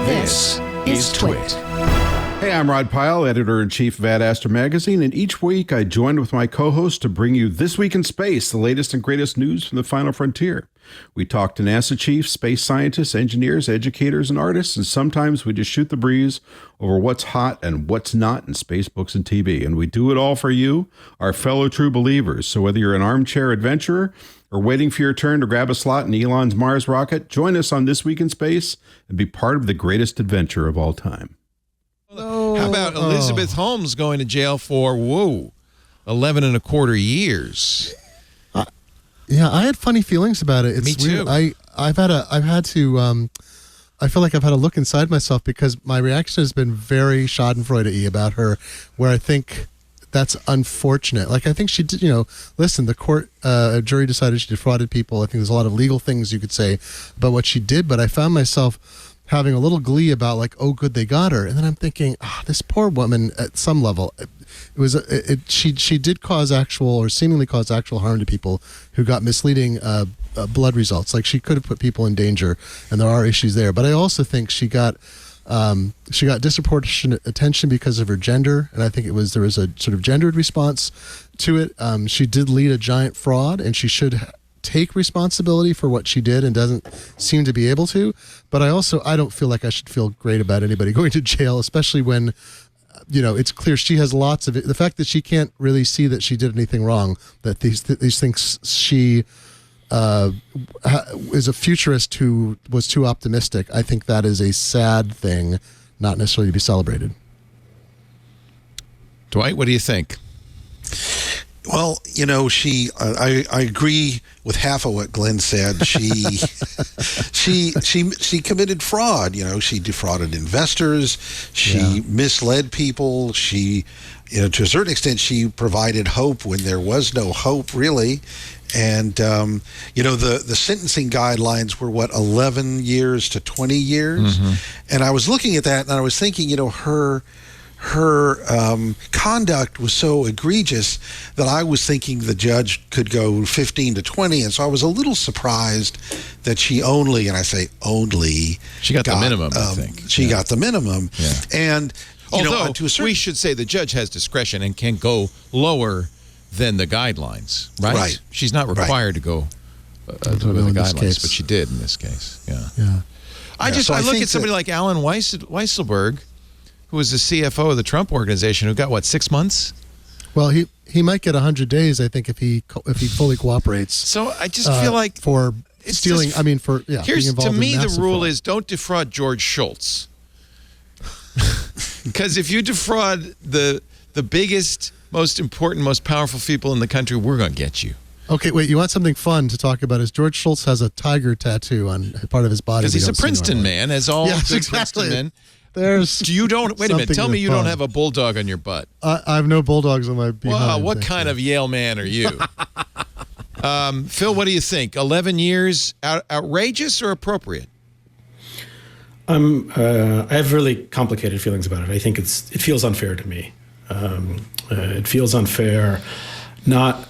This is TWiT. Hey, I'm Rod Pyle, editor-in-chief of AdAster Magazine, and each week I join with my co-host to bring you This Week in Space, the latest and greatest news from the final frontier. We talk to NASA chiefs, space scientists, engineers, educators, and artists, and sometimes we just shoot the breeze over what's hot and what's not in space, books, and TV. And we do it all for you, our fellow true believers. So whether you're an armchair adventurer or waiting for your turn to grab a slot in Elon's Mars rocket, join us on This Week in Space and be part of the greatest adventure of all time. How about Elizabeth Holmes going to jail for 11 and a quarter years? Yeah, I had funny feelings about it. It's Me too. Weird. I feel like I've had to look inside myself because my reaction has been very schadenfreude-y about her, where I think that's unfortunate. Like, I think she did, listen, the court, jury decided she defrauded people. I think there's a lot of legal things you could say about what she did, but I found myself having a little glee about, like, oh, good, they got her. And then I'm thinking, this poor woman at some level, she did cause actual or seemingly cause actual harm to people who got misleading blood results. Like, she could have put people in danger, and there are issues there. But I also think she got disproportionate attention because of her gender, and I think there was a sort of gendered response to it. She did lead a giant fraud, and she should take responsibility for what she did and doesn't seem to be able to. But I don't feel like I should feel great about anybody going to jail, especially when it's clear she has lots of it. The fact that she can't really see that she did anything wrong, that these things she is a futurist who was too optimistic. I think that is a sad thing, not necessarily to be celebrated. Dwight, what do you think? Well, I agree with half of what Glenn said. She committed fraud. She defrauded investors. She misled people. She, to a certain extent, she provided hope when there was no hope, really. And, the sentencing guidelines were, 11 years to 20 years? Mm-hmm. And I was looking at that and I was thinking, her conduct was so egregious that I was thinking the judge could go 15 to 20. And so I was a little surprised that she only, and I say only, she got the minimum, I think. She got the minimum. Yeah. And, although we should say the judge has discretion and can go lower than the guidelines, right? Right. She's not required to go with the guidelines, but she did in this case. Yeah. I look at somebody like Alan Weisselberg, who was the CFO of the Trump organization, who got 6 months? Well, he might get 100 days, I think, if he fully cooperates. So I just feel like for stealing. Being involved to me, in the rule fraud. is don't defraud George Shultz, because if you defraud the biggest, most important, most powerful people in the country, we're going to get you. Okay, wait. You want something fun to talk about? Is George Shultz has a tiger tattoo on part of his body? Because he's a Princeton man, as all good Princeton men. Wait a minute. Tell me you don't have a bulldog on your butt. I have no bulldogs on my behind. Wow, what kind of Yale man are you? Phil, what do you think? 11 years, outrageous or appropriate? I have really complicated feelings about it. I think it feels unfair to me. It feels unfair, not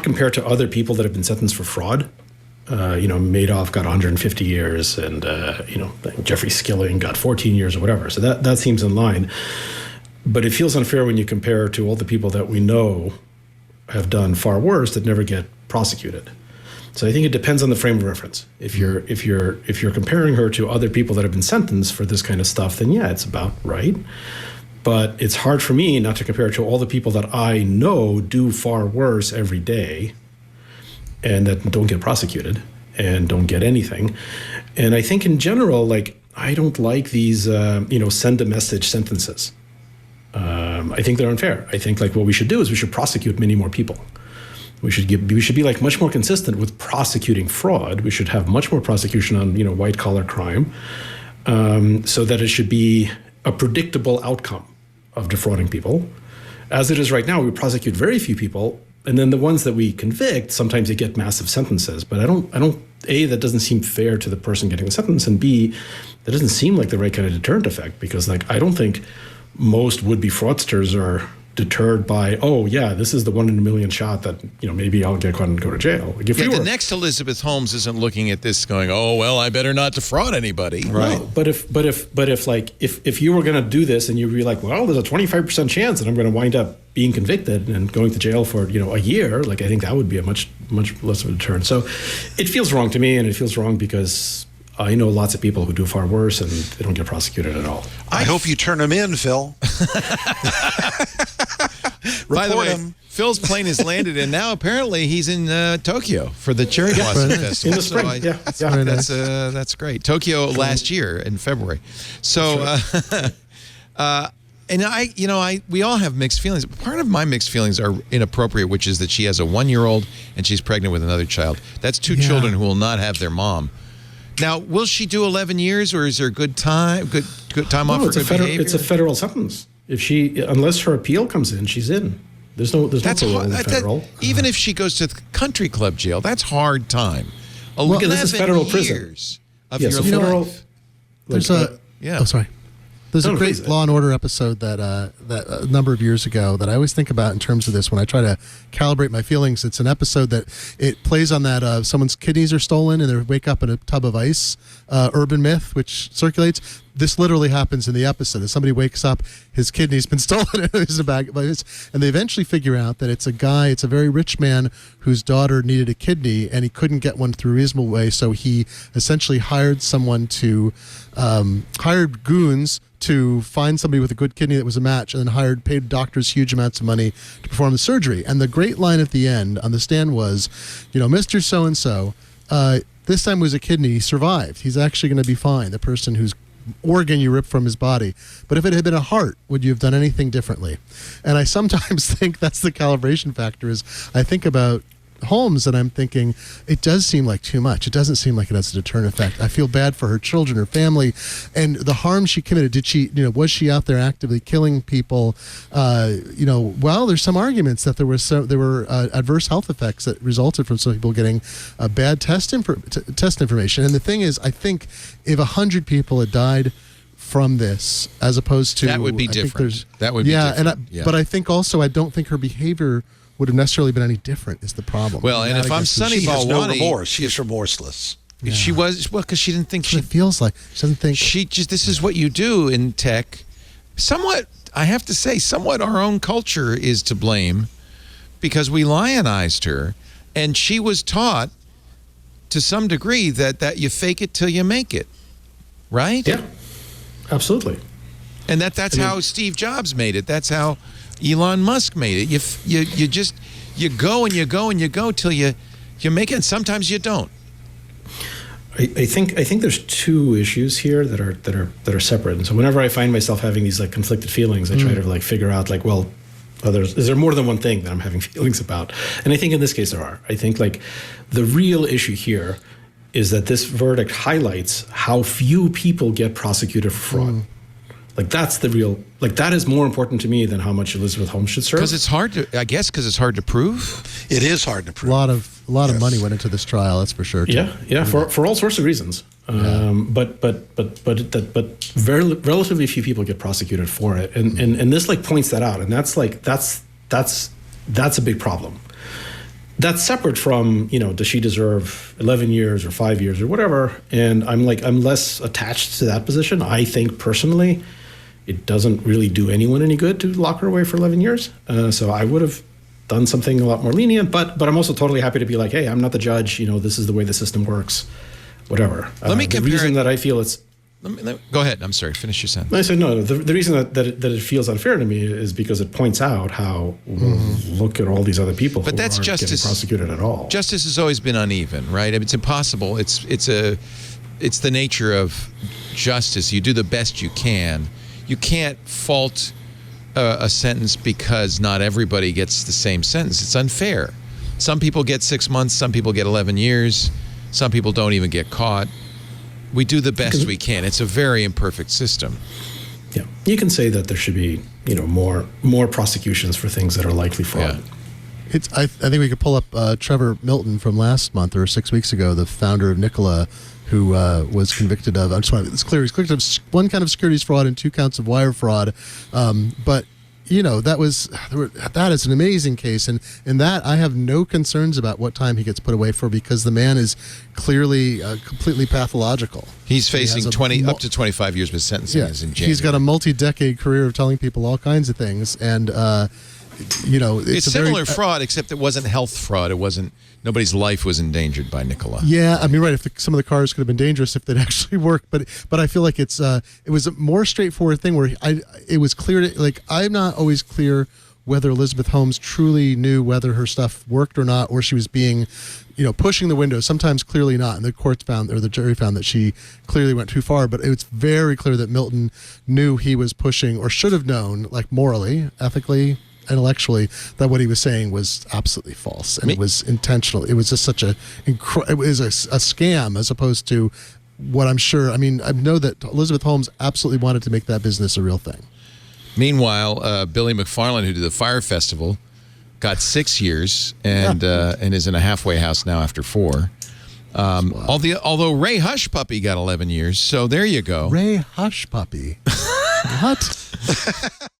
compared to other people that have been sentenced for fraud. Madoff got 150 years, and Jeffrey Skilling got 14 years or whatever. So that seems in line. But it feels unfair when you compare to all the people that we know have done far worse that never get prosecuted. So I think it depends on the frame of reference. If you're comparing her to other people that have been sentenced for this kind of stuff, then yeah, it's about right. But it's hard for me not to compare it to all the people that I know do far worse every day and that don't get prosecuted and don't get anything. And I think in general, I don't like these, send a message sentences. I think they're unfair. I think what we should do is we should prosecute many more people. We should be much more consistent with prosecuting fraud. We should have much more prosecution on, white collar crime, so that it should be a predictable outcome of defrauding people. As it is right now, we prosecute very few people. And then the ones that we convict, sometimes they get massive sentences. But I don't, A, that doesn't seem fair to the person getting the sentence, and B, that doesn't seem like the right kind of deterrent effect, because like I don't think most would-be fraudsters are deterred by, oh yeah, this is the 1 in a million shot that, maybe I'll get caught and go to jail. Like the next Elizabeth Holmes isn't looking at this going, oh well, I better not defraud anybody. Right. No, but if you were going to do this and you'd be like, well, there's a 25% chance that I'm going to wind up being convicted and going to jail for a year, like I think that would be a much less of a deterrent. So it feels wrong to me, and it feels wrong because I know lots of people who do far worse and they don't get prosecuted at all. I hope you turn them in, Phil. By the way, Phil's plane has landed, and now apparently he's in Tokyo for the Cherry Blossom Festival. In the spring, that's great. Tokyo last year in February. So, and we all have mixed feelings. Part of my mixed feelings are inappropriate, which is that she has a 1-year-old and she's pregnant with another child. That's 2 children who will not have their mom. Now, will she do 11 years, or is there good time off for good behavior? It's a federal sentence. Unless her appeal comes in, she's in. There's no parole in federal. Even if she goes to the country club jail, that's hard time. 11 this is federal years prison. of your life. There's Oh, sorry. There's a great Law and Order episode that a number of years ago that I always think about in terms of this when I try to calibrate my feelings. It's an episode that it plays on that someone's kidneys are stolen and they wake up in a tub of ice, urban myth, which circulates. This literally happens in the episode. As somebody wakes up, his kidney's been stolen and there's a bag of ice. And they eventually figure out that it's a very rich man whose daughter needed a kidney and he couldn't get one through a reasonable way. So he essentially hired someone hired goons to find somebody with a good kidney that was a match, and then paid doctors huge amounts of money to perform the surgery. And the great line at the end on the stand was, Mr. So-and-so, this time was a kidney, he survived. He's actually going to be fine, the person whose organ you ripped from his body. But if it had been a heart, would you have done anything differently? And I sometimes think that's the calibration factor, is I think about Holmes and I'm thinking it does seem like too much. It doesn't seem like it has a deterrent effect. I feel bad for her children, her family, and the harm she committed. Was she out there actively killing people? Well, there's some arguments that there were adverse health effects that resulted from some people getting bad test information. And the thing is, I think if 100 people had died from this, as opposed to that would be different. That would be different. But I think also I don't think her behavior would have necessarily been any different is the problem. Well, and if I'm Sunny Balwani... She has no remorse. She is remorseless. Yeah. She was, because she didn't think it feels like. She doesn't think... This is what you do in tech. Somewhat, I have to say, our own culture is to blame because we lionized her, and she was taught to some degree that you fake it till you make it, right? Yeah, absolutely. And that's how Steve Jobs made it. That's how Elon Musk made it. You go and you go and you go till you make it, and sometimes you don't. I think there's 2 issues here that are separate. And so whenever I find myself having these like conflicted feelings, I try to figure out is there more than one thing that I'm having feelings about? And I think in this case there are. I think the real issue here is that this verdict highlights how few people get prosecuted for fraud. That's the real, that is more important to me than how much Elizabeth Holmes should serve. Because it's hard to prove. It is hard to prove. A lot of money went into this trial, that's for sure. Too. Yeah, for all sorts of reasons. But relatively few people get prosecuted for it, and this points that out, and that's a big problem. That's separate from, does she deserve 11 years or 5 years or whatever? And I'm less attached to that position. I think personally, it doesn't really do anyone any good to lock her away for 11 years. So I would have done something a lot more lenient, but I'm also totally happy to be hey, I'm not the judge. This is the way the system works, whatever. Let me compare. The reason that I feel it's... Go ahead. I'm sorry. Finish your sentence. I said no. The reason that it feels unfair to me is because it points out how look at all these other people who aren't getting prosecuted at all. Justice has always been uneven, right? It's impossible. It's the nature of justice. You do the best you can. You can't fault a sentence because not everybody gets the same sentence. It's unfair. Some people get 6 months. Some people get 11 years. Some people don't even get caught. We do the best we can. It's a very imperfect system. Yeah, you can say that there should be, more prosecutions for things that are likely fraud. Yeah. I think we could pull up Trevor Milton from last month or 6 weeks ago, the founder of Nikola, who was convicted of. I just want to. It's clear he's convicted of 1 count of securities fraud and 2 counts of wire fraud. But that is an amazing case, and in that I have no concerns about what time he gets put away for, because the man is clearly completely pathological. He's facing up to 25 years with sentencing. Is in January. He's got a multi-decade career of telling people all kinds of things, and it's similar fraud, except it wasn't health fraud. It wasn't. Nobody's life was endangered by Nikola. Yeah, I mean, right. If some of the cars could have been dangerous if they'd actually worked, but I feel like it was a more straightforward thing where it was clear I'm not always clear whether Elizabeth Holmes truly knew whether her stuff worked or not, or she was being, pushing the window. Sometimes clearly not, and the courts found, or the jury found, that she clearly went too far. But it's very clear that Milton knew he was pushing, or should have known, like morally, ethically, intellectually, that what he was saying was absolutely false, and it was intentional. It was just such it was a scam, as opposed to what I'm sure. I mean, I know that Elizabeth Holmes absolutely wanted to make that business a real thing. Meanwhile, Billy McFarland, who did the Fire Festival, got 6 years and is in a halfway house now after 4. Although Ray Hushpuppi got 11 years, so there you go. Ray Hushpuppi. What?